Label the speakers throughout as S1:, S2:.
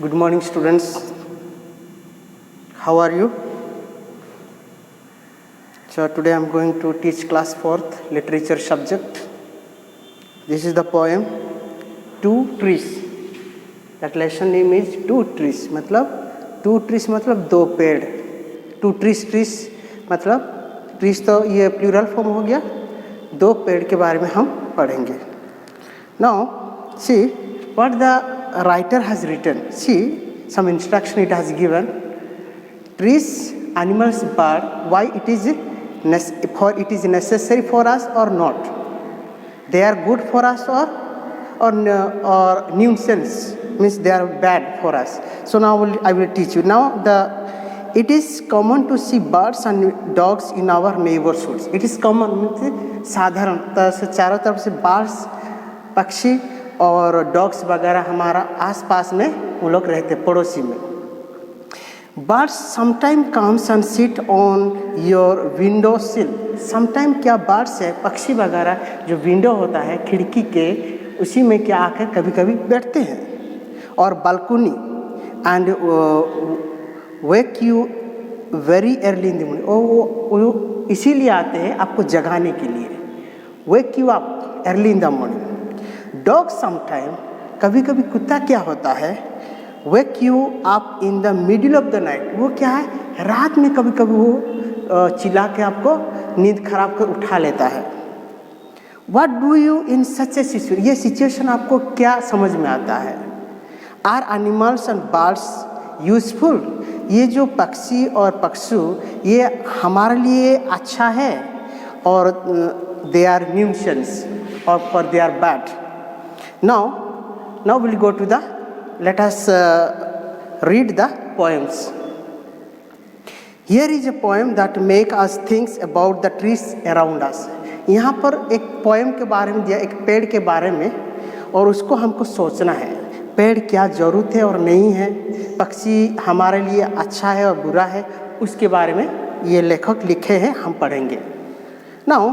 S1: Good morning, students. How are you? So today I am going to teach class 4th literature subject. This is the poem Two Trees. That lesson name is Two Trees. मतलब two trees मतलब दो पेड़. Two trees मतलब trees तो ये plural form हो गया. दो पेड़ के बारे में हम पढ़ेंगे. Now see what the writer has written. See some instruction it has given. Trees, animals, bird. Why it is necessary for us or not? They are good for us or nuisance, means they are bad for us. So now I will teach you. Now it is common to see birds and dogs in our neighborhoods. It is common means साधारणतः से चारों तरफ से birds, पक्षी और dogs वगैरह हमारा आसपास में वो लोग रहते पड़ोसी में. Birds sometimes comes and sit on your window sill. Sometimes क्या birds है पक्षी वगैरह जो विंडो होता है खिड़की के उसी में क्या आकर कभी कभी बैठते हैं और balcony and wake you very early in the morning. वो इसीलिए आते हैं आपको जगाने के लिए. Wake you up early in the morning. Dog sometimes कभी कभी कुत्ता क्या होता है wake you up in the middle of the night. वो क्या है रात में कभी कभी वो चिल्ला के आपको नींद खराब कर उठा लेता है. What do you in such a situation? ये सिचुएशन आपको क्या समझ में आता है? Are animals and birds useful? ये जो पक्षी और पक्षु ये हमारे लिए अच्छा है और they are nuisance or for they are bad. Now we'll go to the let us read the poems. Here is a poem that make us think about the trees around us. यहाँ पर एक poem के बारे में दिया एक पेड़ के बारे में और उसको हमको सोचना है पेड़ क्या ज़रूरत है और नहीं है पक्षी हमारे लिए अच्छा है और बुरा है उसके बारे में ये लेखक लिखे हैं हम पढ़ेंगे. Now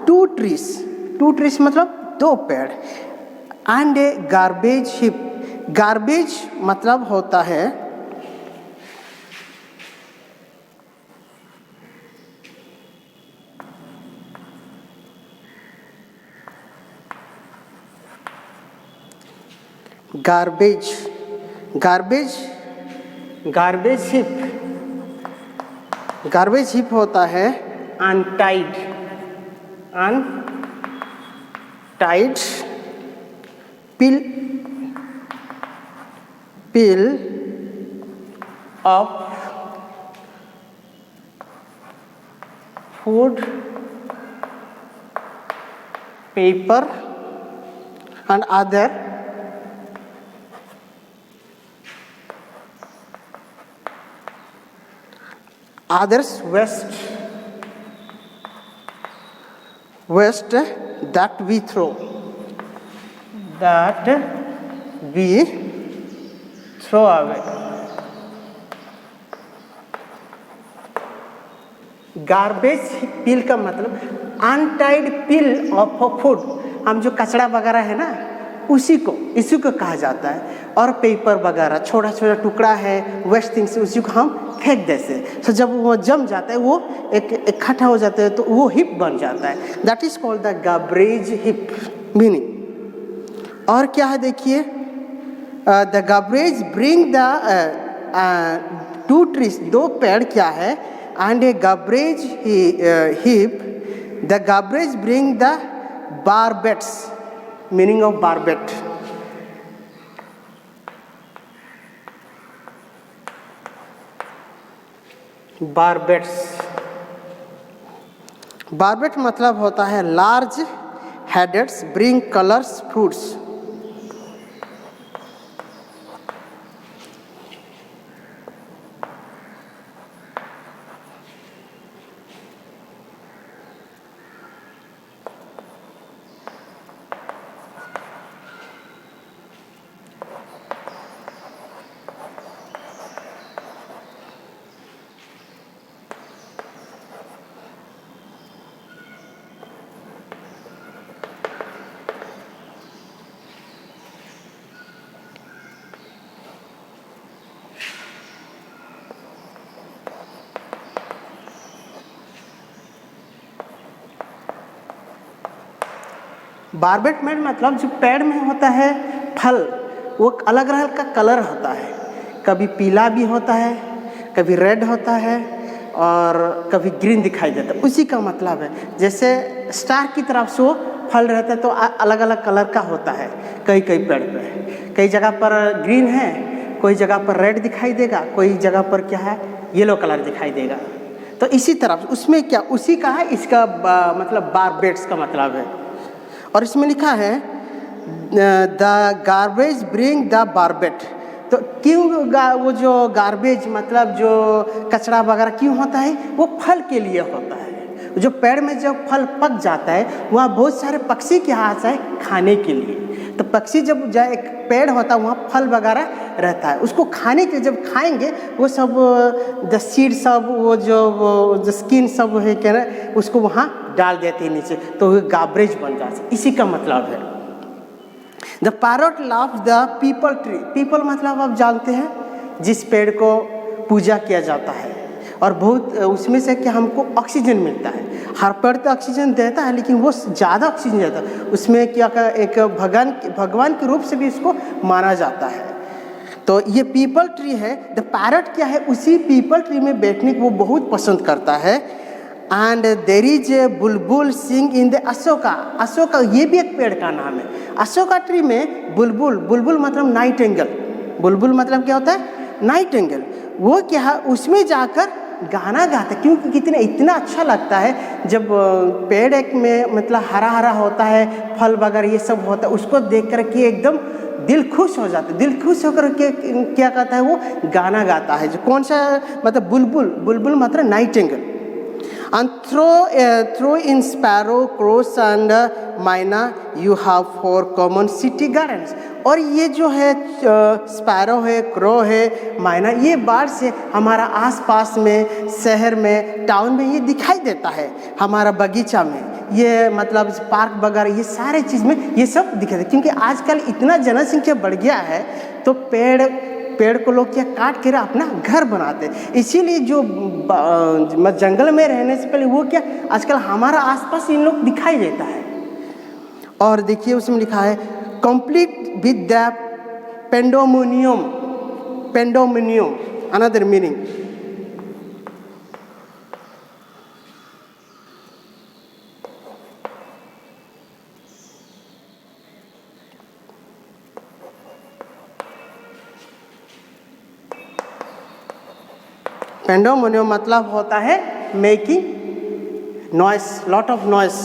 S1: two trees मतलब दो पेड़ and a garbage heap. Garbage मतलब होता है गार्बेज हिप होता है untied pile of food, paper and others waste that we throw away. Garbage pile का मतलब अनटाइड पिल ऑफ फूड. हम जो कचरा वगैरह है ना इसी को कहा जाता है और पेपर वगैरह छोटा छोटा टुकड़ा है वेस्ट थिंग्स उसी को हम फेंक देते. तो जब वो जम जाता है वो एक इकट्ठा हो जाता है तो वो हिप बन जाता है. That is called the garbage heap meaning. और क्या है देखिए the garbage bring the two trees दो पेड़ क्या है and a garbage heap the garbage bring the barbets. Meaning of barbet barbet मतलब होता है large headeds bring colours fruits. Barbet पेड़ मतलब जो पेड़ में होता है फल, वो अलग अलग का कलर होता है, कभी पीला भी होता है, कभी रेड होता है और कभी ग्रीन दिखाई देता है, उसी का मतलब है। जैसे स्टार की तरफ से वो फल रहता है तो अलग अलग कलर का होता है। कई कई पेड़ पे कई जगह पर ग्रीन है, कोई जगह पर रेड दिखाई देगा, कोई जगह पर क्या है येलो कलर दिखाई देगा। तो इसी तरह उसमें क्या उसी का है, इसका मतलब बारबेट्स का मतलब है। और इसमें लिखा है the garbage bring the barbet. तो क्यों वो जो गार्बेज मतलब जो कचरा वगैरह क्यों होता है, वो फल के लिए होता है। जो पेड़ में जब फल पक जाता है वहाँ बहुत सारे पक्षी के हाथ से खाने के लिए, तो पक्षी जब एक पेड़ होता है वहाँ फल वगैरह रहता है, उसको खाने के जब खाएंगे वो सब द सीड सब वो जो स्किन सब है क्या ना उसको वहाँ डाल देते हैं नीचे, तो वो गार्बेज बन जाता है। इसी का मतलब है। The parrot loves the people tree. People मतलब आप जानते हैं जिस पेड़ को पूजा किया जाता है और बहुत उसमें से कि हमको ऑक्सीजन मिलता है। हर पेड़ तो ऑक्सीजन देता है लेकिन वो ज़्यादा ऑक्सीजन देता है, उसमें क्या एक भगवान के रूप से भी इसको माना जाता है। तो ये पीपल ट्री है। द पैरट क्या है, उसी पीपल ट्री में बैठने को वो बहुत पसंद करता है। And there is a Bulbul Singh in the Ashoka. Ashoka ये भी एक पेड़ का नाम है। अशोका ट्री में बुलबुल, बुलबुल मतलब नाइट एंगल, बुलबुल मतलब क्या होता है नाइट एंगल, वो क्या है उसमें जाकर गाना गाता है। क्योंकि कितना इतना अच्छा लगता है जब पेड़ एक में मतलब हरा हरा होता है, फल वगैरह ये सब होता है, उसको देख कर के एकदम दिल खुश हो जाता है। दिल खुश होकर के क्या कहता है वो गाना गाता है। जो कौन सा मतलब बुलबुल, बुलबुल मतलब night angle. And throw in sparrow, crows and myna you have 4 common city gardens। और ये जो है स्पैरो है, क्रो है, मायना, ये बार से हमारा आसपास में शहर में टाउन में ये दिखाई देता है। हमारा बगीचा में ये मतलब पार्क वगैरह ये सारे चीज़ में ये सब दिखाई देता है। क्योंकि आजकल इतना जनसंख्या बढ़ गया है तो पेड़ को लोग क्या काट कर अपना घर बनाते हैं। इसीलिए जो जंगल में रहने से पहले वो क्या आजकल हमारा आसपास इन लोग दिखाई देता है। और देखिए उसमें लिखा है complete with the pandemonium. Pandemonium another meaning, pandemonium मतलब होता है making noise, lot of noise.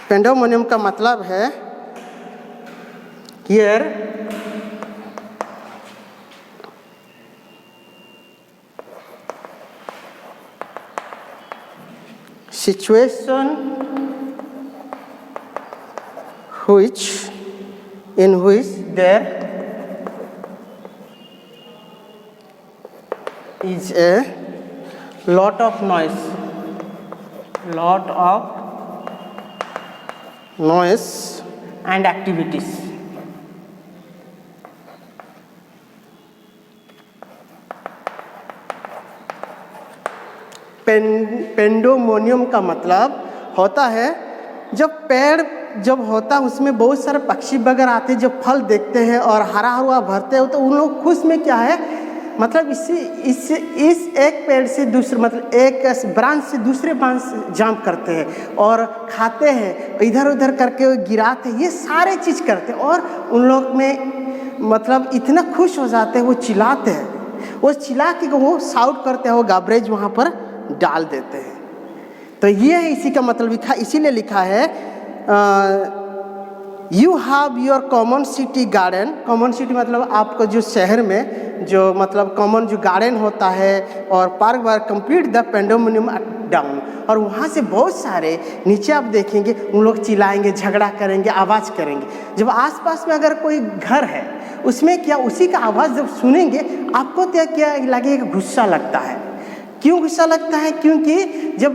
S1: Pandemonium का मतलब है here situation in which there is a lot of noise and activities। पेंडोमोनियम का मतलब होता है जब पेड़ जब होता है उसमें बहुत सारे पक्षी वगैरह आते हैं, जब फल देखते हैं और हरा हुआ भरते हैं तो उन लोग खुश में क्या है मतलब इस एक पेड़ से दूसरे मतलब एक ब्रांच से दूसरे ब्रांच जंप करते हैं और खाते हैं, इधर उधर करके गिराते हैं, ये सारे चीज़ करते हैं। और उन लोग में मतलब इतना खुश हो जाते हैं, वो चिल्लाते हैं, वो चिल्ला के वो साउट करते हैं, वो गार्बेज वहाँ पर डाल देते हैं। तो ये है इसी का मतलब इसीलिए लिखा है you have your common city garden. Common city मतलब आपको जो शहर में जो मतलब कॉमन जो गार्डन होता है और park war complete the pandemonium down. और वहाँ से बहुत सारे नीचे आप देखेंगे उन लोग चिल्लाएंगे, झगड़ा करेंगे, आवाज़ करेंगे। जब आसपास में अगर कोई घर है उसमें क्या उसी का आवाज़ जब सुनेंगे आपको क्या लगेगा, गुस्सा लगता है। क्यों गुस्सा लगता है? क्योंकि जब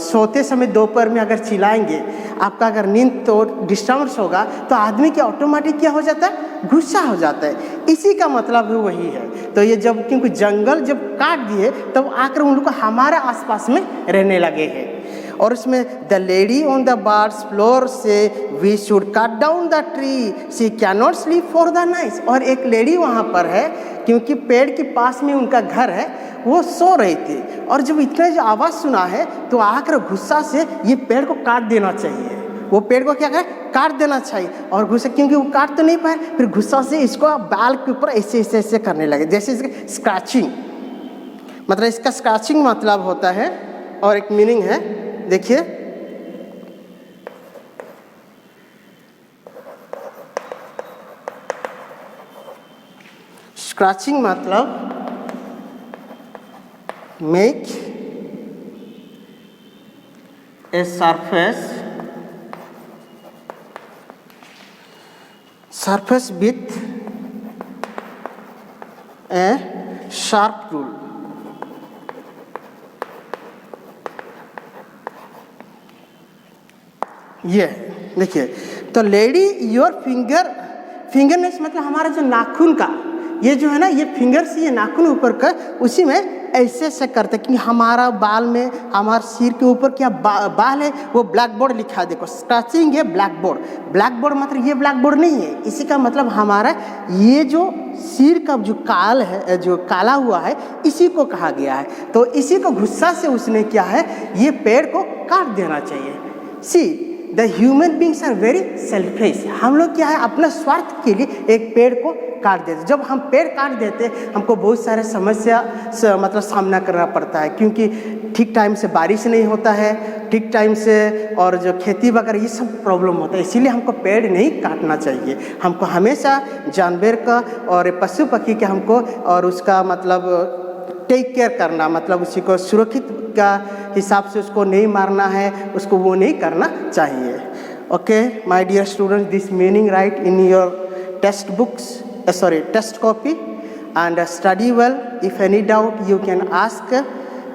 S1: सोते समय दोपहर में अगर चिल्लाएंगे, आपका अगर नींद तो डिस्टर्बेंस होगा तो आदमी क्या ऑटोमेटिक क्या हो जाता है, गुस्सा हो जाता है। इसी का मतलब वही है। तो ये जब क्योंकि जंगल जब काट दिए तब आकर उन लोग को हमारे आसपास में रहने लगे हैं। और उसमें the lady on the bars floor से we should cut down the tree, she can not sleep for the night. और एक लेडी वहाँ पर है, क्योंकि पेड़ के पास में उनका घर है, वो सो रही थी और जब इतना जो आवाज़ सुना है तो आकर गुस्सा से ये पेड़ को काट देना चाहिए, वो पेड़ को क्या करें, काट देना चाहिए। और गुस्सा, क्योंकि वो काट तो नहीं पाए, फिर गुस्सा से इसको बाल के ऊपर ऐसे ऐसे ऐसे करने लगे, जैसे इसके स्क्रैचिंग, मतलब इसका स्क्रैचिंग मतलब होता है और एक मीनिंग है, देखिए स्क्रैचिंग मतलब make a surface with a sharp tool। ये देखिए, तो लेडी योर फिंगरनेस मतलब हमारा जो नाखून का ये जो है ना, ये फिंगर से ये नाखून ऊपर कर उसी में ऐसे ऐसे करते कि हमारा बाल में, हमारे सिर के ऊपर क्या बाल है वो ब्लैक बोर्ड लिखा है। देखो स्क्रैचिंग है ब्लैक बोर्ड मतलब ये ब्लैक बोर्ड नहीं है, इसी का मतलब हमारा ये जो सिर का जो काल है, जो काला हुआ है, इसी को कहा गया है। तो इसी को गुस्सा से उसने क्या है, ये पेड़ को काट देना चाहिए। See the human beings are very selfish, हम लोग क्या है अपना स्वार्थ के लिए एक पेड़ को काट देते। जब हम पेड़ काट देते हमको बहुत सारे समस्या से मतलब सामना करना पड़ता है, क्योंकि ठीक टाइम से बारिश नहीं होता है, ठीक टाइम से, और जो खेती वगैरह ये सब प्रॉब्लम होता है। इसीलिए हमको पेड़ नहीं काटना चाहिए, हमको हमेशा जानवर का और पशु पक्षी के हमको और उसका मतलब टेक केयर करना, मतलब उसी को सुरक्षित का हिसाब से उसको नहीं मारना है, उसको वो नहीं करना चाहिए। Okay my dear students, this meaning right in your text books, test copy and study well. If any doubt you can ask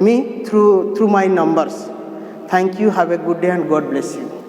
S1: me through my numbers. Thank you, have a good day and God bless you.